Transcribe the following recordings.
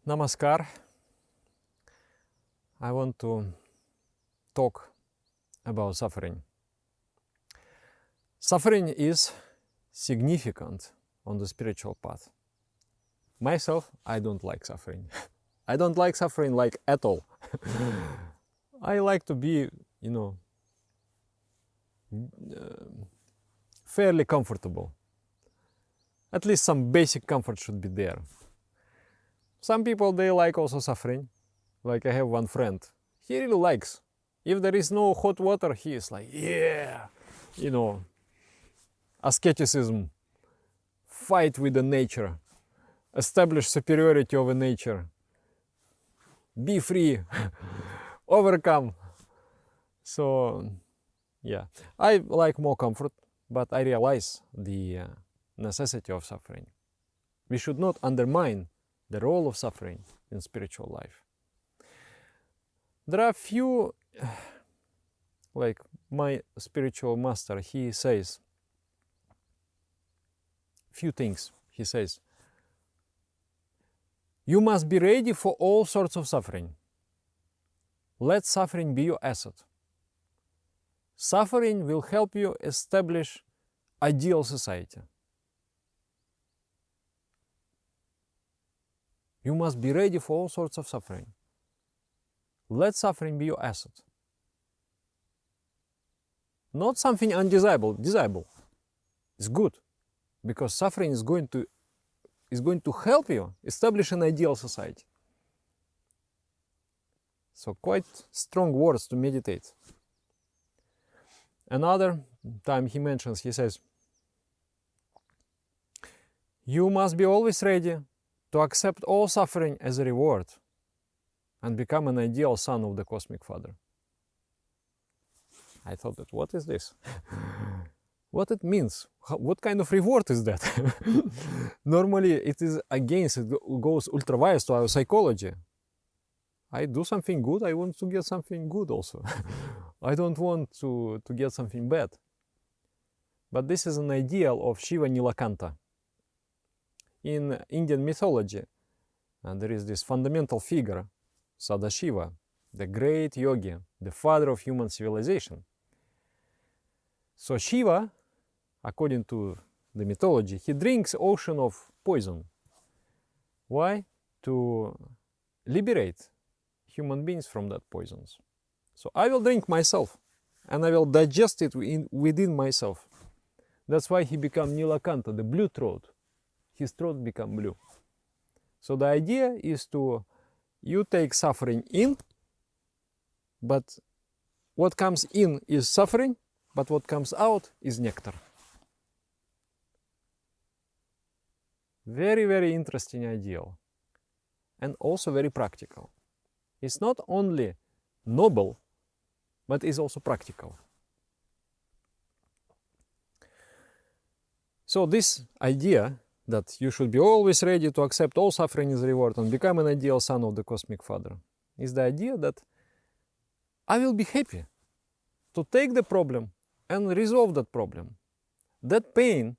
Namaskar. I want to talk about suffering. Suffering is significant on the spiritual path. Myself, I don't like suffering. I don't like suffering like at all. I like to be, fairly comfortable. At least some basic comfort should be there. Some people, they like also suffering. Like I have one friend, he really likes. If there is no hot water, he is like, yeah, asceticism, fight with the nature, establish superiority over nature, be free, overcome. So, yeah, I like more comfort, but I realize the necessity of suffering. We should not undermine the role of suffering in spiritual life. There are few, like my spiritual master, he says few things. He says, you must be ready for all sorts of suffering. Let suffering be your asset. Suffering will help you establish ideal society. You must be ready for all sorts of suffering. Let suffering be your asset. Not something undesirable. Desirable. It's good, because suffering is going to help you establish an ideal society. So quite strong words to meditate. Another time he mentions, he says, you must be always ready to accept all suffering as a reward and become an ideal son of the Cosmic Father. I thought that, what is this? What it means? What kind of reward is that? Normally it is against, it goes ultra-wise to our psychology. I do something good, I want to get something good also. I don't want to get something bad. But this is an ideal of Shiva Nilakanta. In Indian mythology, there is this fundamental figure, Sadashiva, the great yogi, the father of human civilization. So Shiva, according to the mythology, he drinks ocean of poison. Why? To liberate human beings from that poisons. So I will drink myself, and I will digest it within myself. That's why he became Nilakanta, the blue throat. His throat become blue. So the idea is you take suffering in, but what comes in is suffering, but what comes out is nectar. Very, very interesting ideal, and also very practical. It's not only noble, but is also practical. So this idea that you should be always ready to accept all suffering as a reward and become an ideal son of the Cosmic Father is the idea that I will be happy to take the problem and resolve that problem. That pain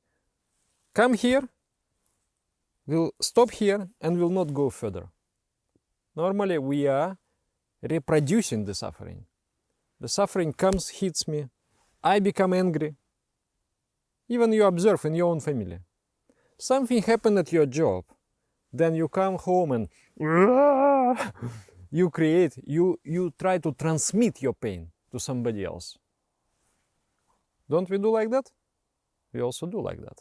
come here, will stop here, and will not go further. Normally we are reproducing the suffering. The suffering comes, hits me, I become angry. Even you observe in your own family. Something happened at your job, then you come home and you try to transmit your pain to somebody else. Don't we do like that? We also do like that.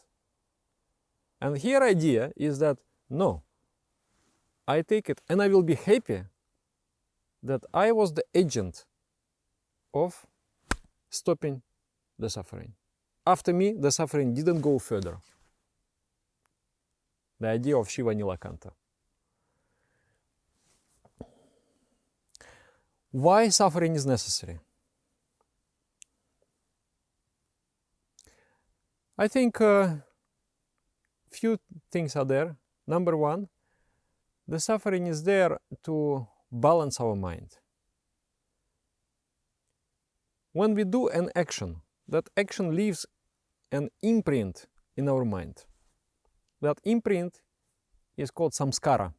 And here idea is that, no, I take it and I will be happy that I was the agent of stopping the suffering. After me, the suffering didn't go further. The idea of Shiva Nilakanta. Why suffering is necessary? I think few things are there. Number one, the suffering is there to balance our mind. When we do an action, that action leaves an imprint in our mind. That imprint is called samskara.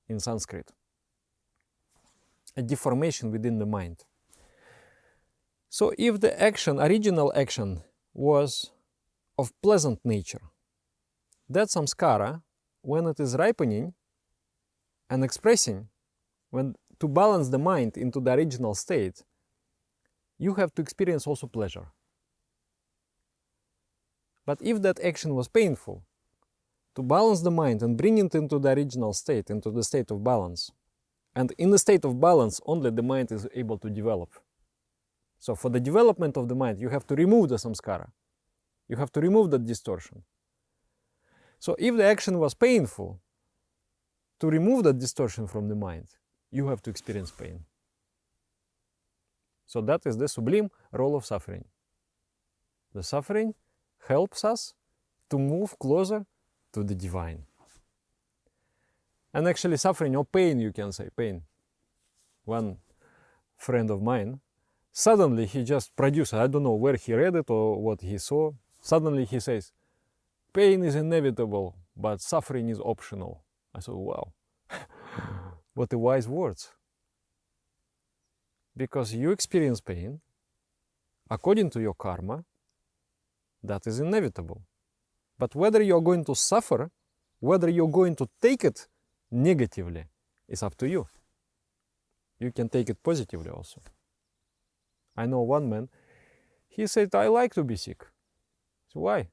in Sanskrit. A deformation within the mind. So if the action, original action, was of pleasant nature, that samskara, when it is ripening and expressing, when to balance the mind into the original state, you have to experience also pleasure. But if that action was painful, to balance the mind and bring it into the original state, into the state of balance, and in the state of balance only the mind is able to develop. So for the development of the mind, you have to remove the samskara. You have to remove that distortion. So if the action was painful, to remove that distortion from the mind, you have to experience pain. So that is the sublime role of suffering. The suffering helps us to move closer to the divine. And actually suffering, or pain, you can say, pain. One friend of mine, suddenly he just produced, I don't know where he read it or what he saw, suddenly he says, pain is inevitable, but suffering is optional. I thought, wow, what a wise words. Because you experience pain, according to your karma, that is inevitable. But whether you're going to suffer, whether you're going to take it negatively, is up to you. You can take it positively also. I know one man, he said, I like to be sick. So why?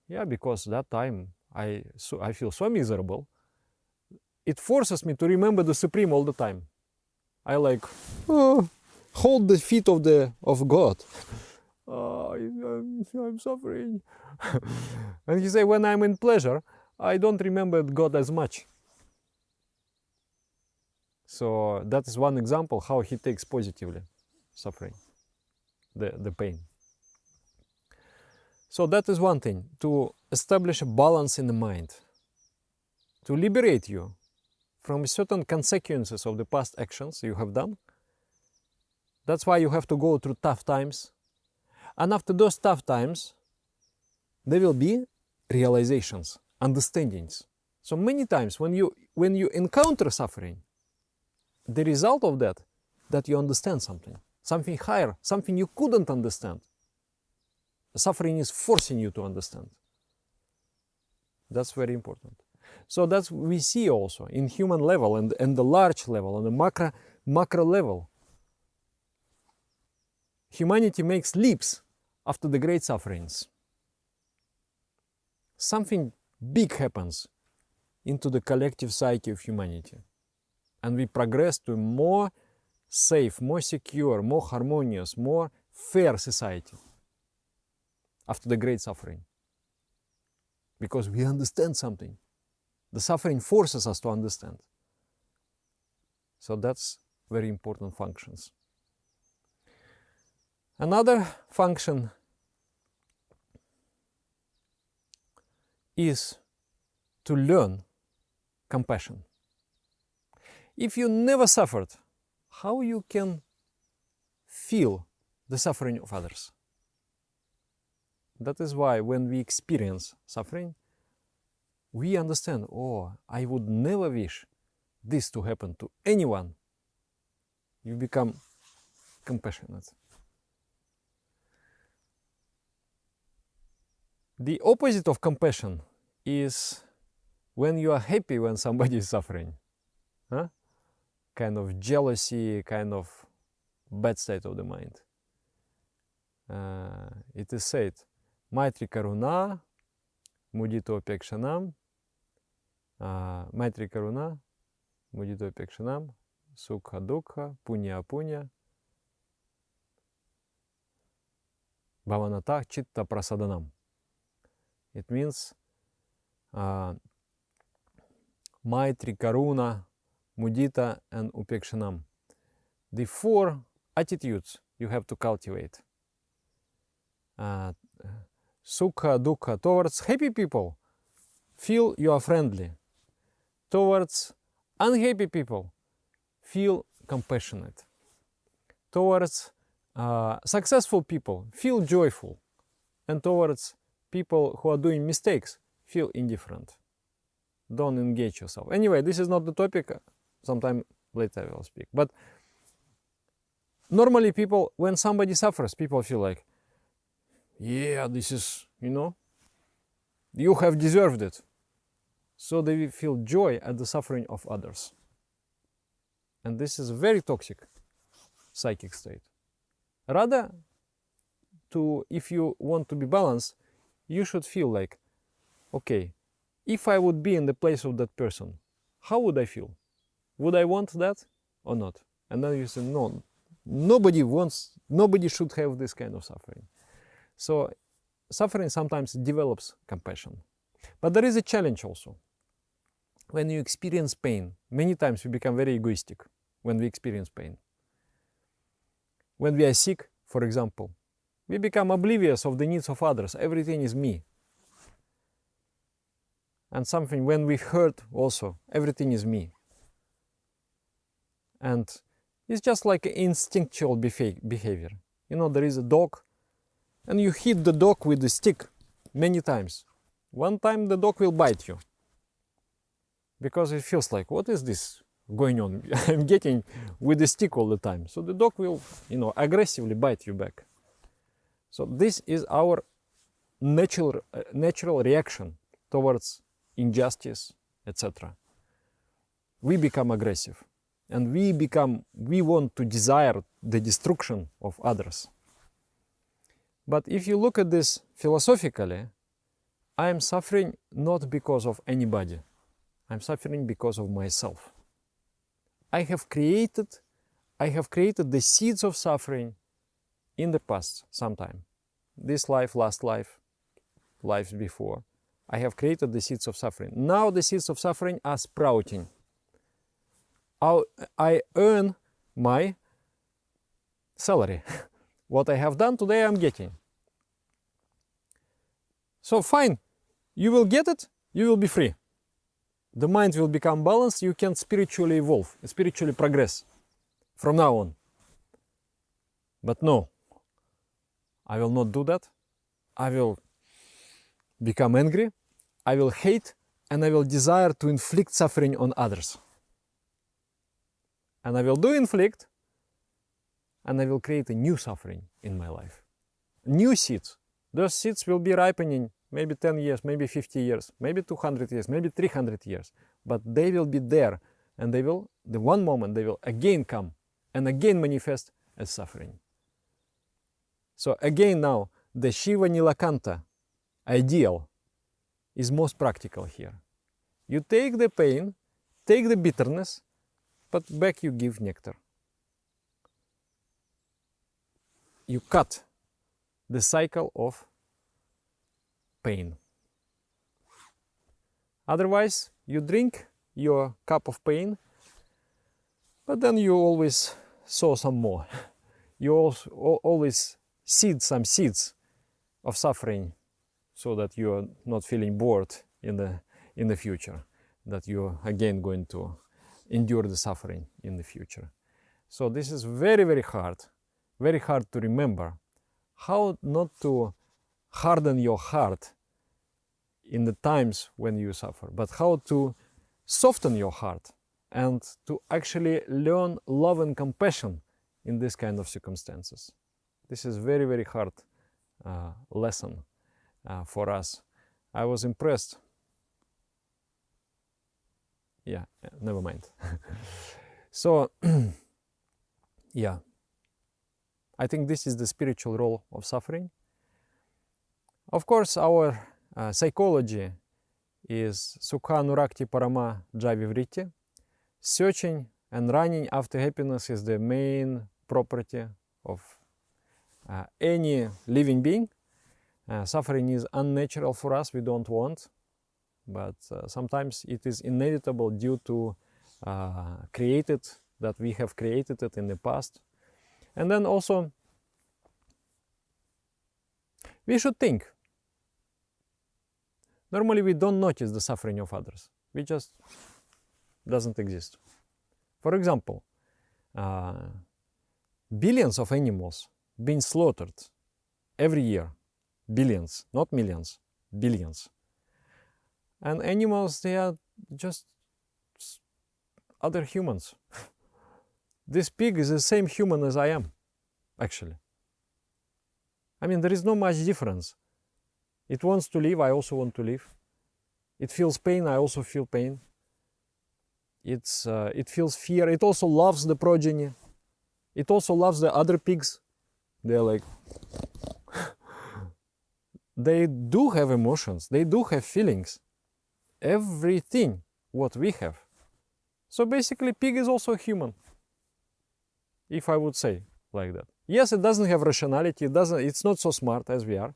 Yeah, because that time I feel so miserable. It forces me to remember the Supreme all the time. I like, hold the feet of God. I'm suffering. And he said, when I'm in pleasure, I don't remember God as much. So that is one example how he takes positively suffering, the pain. So that is one thing, to establish a balance in the mind, to liberate you from certain consequences of the past actions you have done. That's why you have to go through tough times. And after those tough times, there will be realizations, understandings. So many times when you encounter suffering, the result of that you understand something higher, something you couldn't understand. Suffering is forcing you to understand. That's very important. So that's we see also in human level and the large level, on the macro level. Humanity makes leaps after the great sufferings. Something big happens into the collective psyche of humanity. And we progress to a more safe, more secure, more harmonious, more fair society after the great suffering. Because we understand something. The suffering forces us to understand. So that's very important functions. Another function is to learn compassion. If you never suffered, how you can feel the suffering of others? That is why when we experience suffering, we understand, oh, I would never wish this to happen to anyone. You become compassionate. The opposite of compassion is when you are happy when somebody is suffering. Huh? Kind of jealousy, kind of bad state of the mind. It is said, Maitri Karuna, Mudito Pekshanam, Maitri Karuna, Mudito Pekshanam, Sukha Dukha, Punya Punya, Bhavanatah Chitta Prasadanam. It means Maitri, Karuna, Mudita, and Upekshanam. The four attitudes you have to cultivate. Sukha, Dukha, towards happy people, feel you are friendly. Towards unhappy people, feel compassionate. Towards successful people, feel joyful. And towards people who are doing mistakes, feel indifferent. don't engage yourself. Anyway, this is not the topic. Sometime later I will speak. But normally people, when somebody suffers, people feel like, yeah, this is, you have deserved it. So they feel joy at the suffering of others. And this is a very toxic psychic state. Rather, if you want to be balanced, you should feel like, okay, if I would be in the place of that person, how would I feel? Would I want that or not? And then you say, no, nobody should have this kind of suffering. So suffering sometimes develops compassion. But there is a challenge also. When you experience pain, many times we become very egoistic when we experience pain. When we are sick, for example, we become oblivious of the needs of others. Everything is me. And something, when we hurt also, everything is me. And it's just like instinctual behavior. There is a dog, and you hit the dog with the stick many times. One time the dog will bite you, because it feels like, what is this going on? I'm getting with the stick all the time. So the dog will, aggressively bite you back. So this is our natural reaction towards injustice, etc. We become aggressive, and we want to desire the destruction of others. But if you look at this philosophically, I am suffering not because of anybody. I'm suffering because of myself. I have created the seeds of suffering in the past sometime. This life, last life, lives before. I have created the seeds of suffering. Now the seeds of suffering are sprouting. I earn my salary. What I have done today, I'm getting. So fine, you will get it, you will be free. The mind will become balanced, you can spiritually evolve, spiritually progress from now on. But no, I will not do that. I will become angry, I will hate, and I will desire to inflict suffering on others. And I will inflict, and I will create a new suffering in my life. New seeds. Those seeds will be ripening maybe 10 years, maybe 50 years, maybe 200 years, maybe 300 years. But they will be there, and the one moment they will again come and again manifest as suffering. So again now, the Shiva Nilakanta ideal is most practical here. You take the pain, take the bitterness, but back you give nectar. You cut the cycle of pain. Otherwise, you drink your cup of pain, but then you always sow some more. You always seed some seeds of suffering, so that you are not feeling bored in the future, that you are again going to endure the suffering in the future. So this is very, very hard to remember how not to harden your heart in the times when you suffer, but how to soften your heart and to actually learn love and compassion in this kind of circumstances. This is very, very hard lesson for us. I was impressed. Yeah, never mind. So, yeah, I think this is the spiritual role of suffering. Of course, our psychology is Sukha Nurakti Parama Javivriti. Searching and running after happiness is the main property of any living being. Suffering is unnatural for us, we don't want, but sometimes it is inevitable due to that we have created it in the past. And then also, we should think. Normally we don't notice the suffering of others. We just doesn't exist. For example, billions of animals being slaughtered every year. Billions, not millions, billions. And animals, they are just other humans. This pig is the same human as I am, actually. I mean, there is no much difference. It wants to live, I also want to live. It feels pain, I also feel pain. It feels fear. It also loves the progeny. It also loves the other pigs. They're like, they do have emotions. They do have feelings. Everything what we have. So basically, pig is also human, if I would say like that. Yes, it doesn't have rationality. It's not so smart as we are.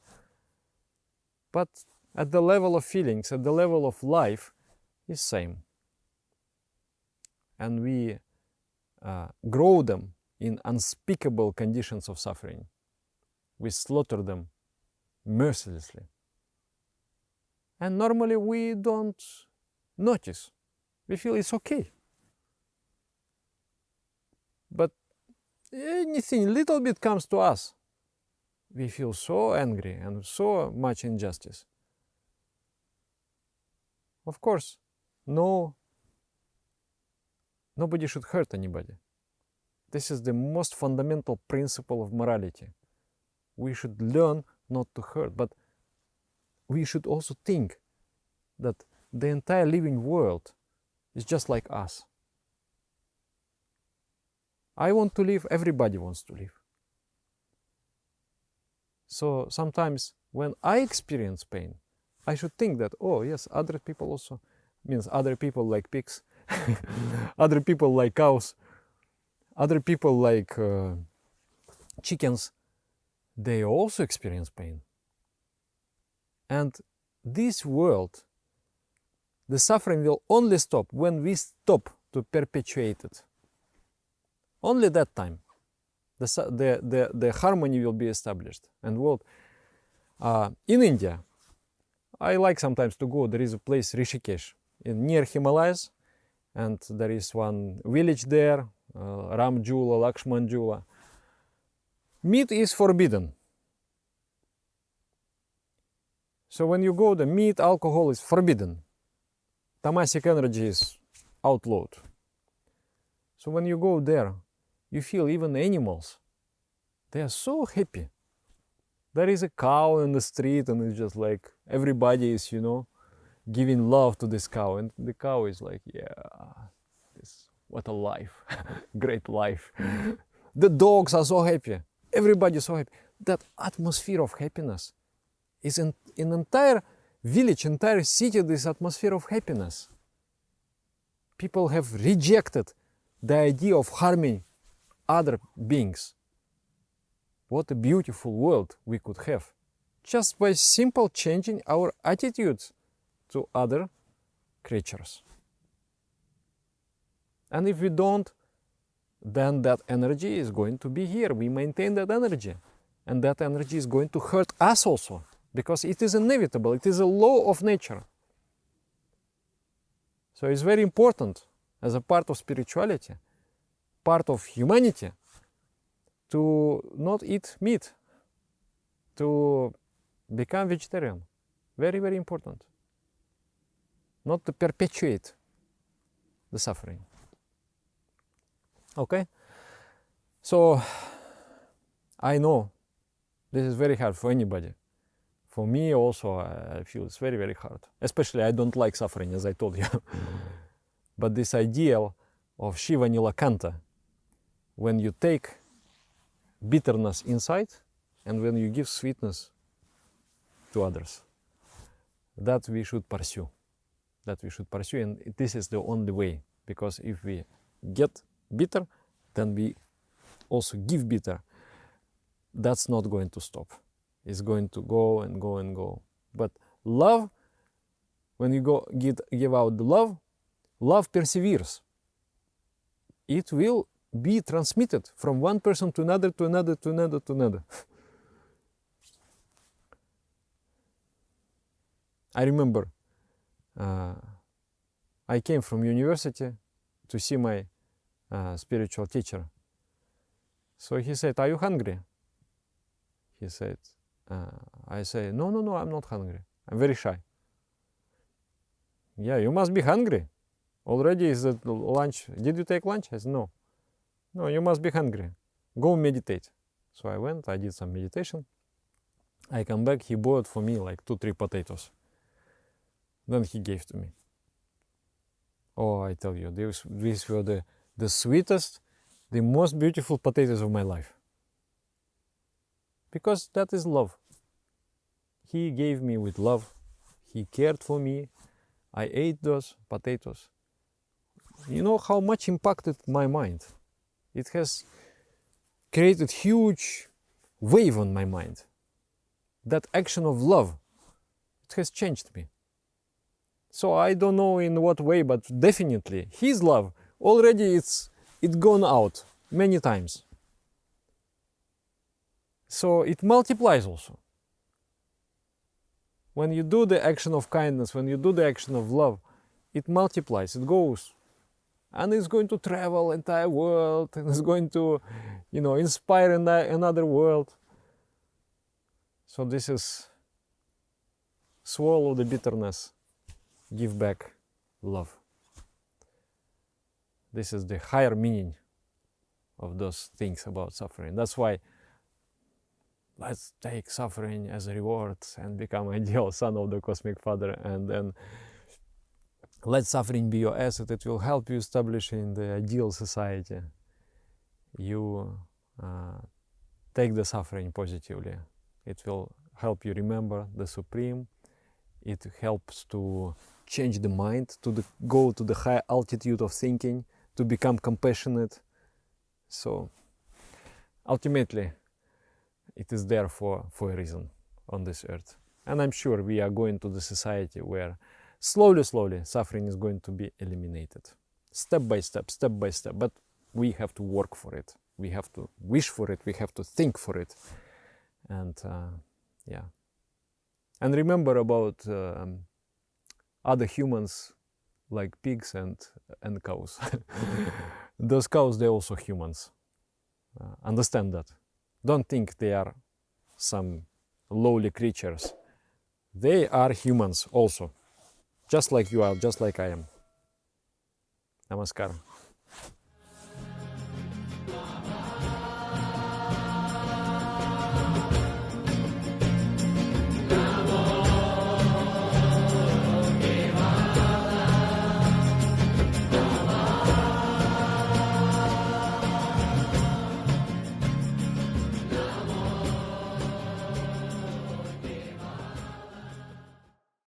But at the level of feelings, at the level of life, is same. And we grow them in unspeakable conditions of suffering. We slaughter them mercilessly. And normally we don't notice. We feel it's okay. But anything little bit comes to us, we feel so angry and so much injustice. Of course, nobody should hurt anybody. This is the most fundamental principle of morality. We should learn not to hurt, but we should also think that the entire living world is just like us. I want to live, everybody wants to live. So sometimes when I experience pain, I should think that, oh yes, other people also, means other people like pigs, other people like cows, other people like chickens, they also experience pain. And this world, the suffering will only stop when we stop to perpetuate it. Only that time the harmony will be established. And world, in India, I like sometimes to go, there is a place Rishikesh near Himalayas, and there is one village there, Ram Jula, Lakshman Jula. Meat is forbidden. So when you go there, meat, alcohol is forbidden. Tamasic energy is outlawed. So when you go there, you feel even animals, they are so happy. There is a cow in the street and it's just like everybody is, giving love to this cow. And the cow is like, yeah, what a life, great life. The dogs are so happy. Everybody is so happy. That atmosphere of happiness is in entire village, entire city, this atmosphere of happiness. People have rejected the idea of harming other beings. What a beautiful world we could have just by simple changing our attitudes to other creatures. And if we don't, then that energy is going to be here. We maintain that energy. And that energy is going to hurt us also, because it is inevitable. It is a law of nature. So it's very important as a part of spirituality, part of humanity, to not eat meat, to become vegetarian. Very, very important. Not to perpetuate the suffering. Okay? So, I know this is very hard for anybody. For me also, I feel it's very, very hard. Especially I don't like suffering, as I told you. But this ideal of Shiva Nilakanta, when you take bitterness inside and when you give sweetness to others, that we should pursue. That we should pursue, and this is the only way. Because if we get bitter, then we also give bitter. That's not going to stop. It's going to go and go and go. But love, when you give out the love, love perseveres. It will be transmitted from one person to another, to another, to another, to another. I remember I came from university to see my spiritual teacher. So he said, "Are you hungry?" He said, I say, no, I'm not hungry. I'm very shy. Yeah, you must be hungry. Already is it lunch. Did you take lunch? I said, no. No, you must be hungry. Go meditate. So I went, I did some meditation. I come back, he bought for me like 2-3 potatoes. Then he gave to me. Oh, I tell you, these were the sweetest, the most beautiful potatoes of my life. Because that is love. He gave me with love. He cared for me. I ate those potatoes. You know how much impacted my mind? It has created huge wave on my mind. That action of love, it has changed me. So I don't know in what way, but definitely his love already it's gone out many times. So it multiplies also. When you do the action of kindness, when you do the action of love, it multiplies, it goes. And it's going to travel entire world, and it's going to, inspire another world. So this is swallow the bitterness, give back love. This is the higher meaning of those things about suffering. That's why let's take suffering as a reward and become ideal son of the cosmic father, and then let suffering be your asset. It will help you establish in the ideal society. You take the suffering positively. It will help you remember the Supreme. It helps to change the mind, go to the high altitude of thinking, to become compassionate. So ultimately, it is there for a reason on this earth. And I'm sure we are going to the society where slowly, suffering is going to be eliminated. Step by step. But we have to work for it. We have to wish for it. We have to think for it. And And remember about other humans like pigs and cows. Those cows, they're also humans. Understand that. Don't think they are some lowly creatures. They are humans also. Just like you are, just like I am. Namaskar.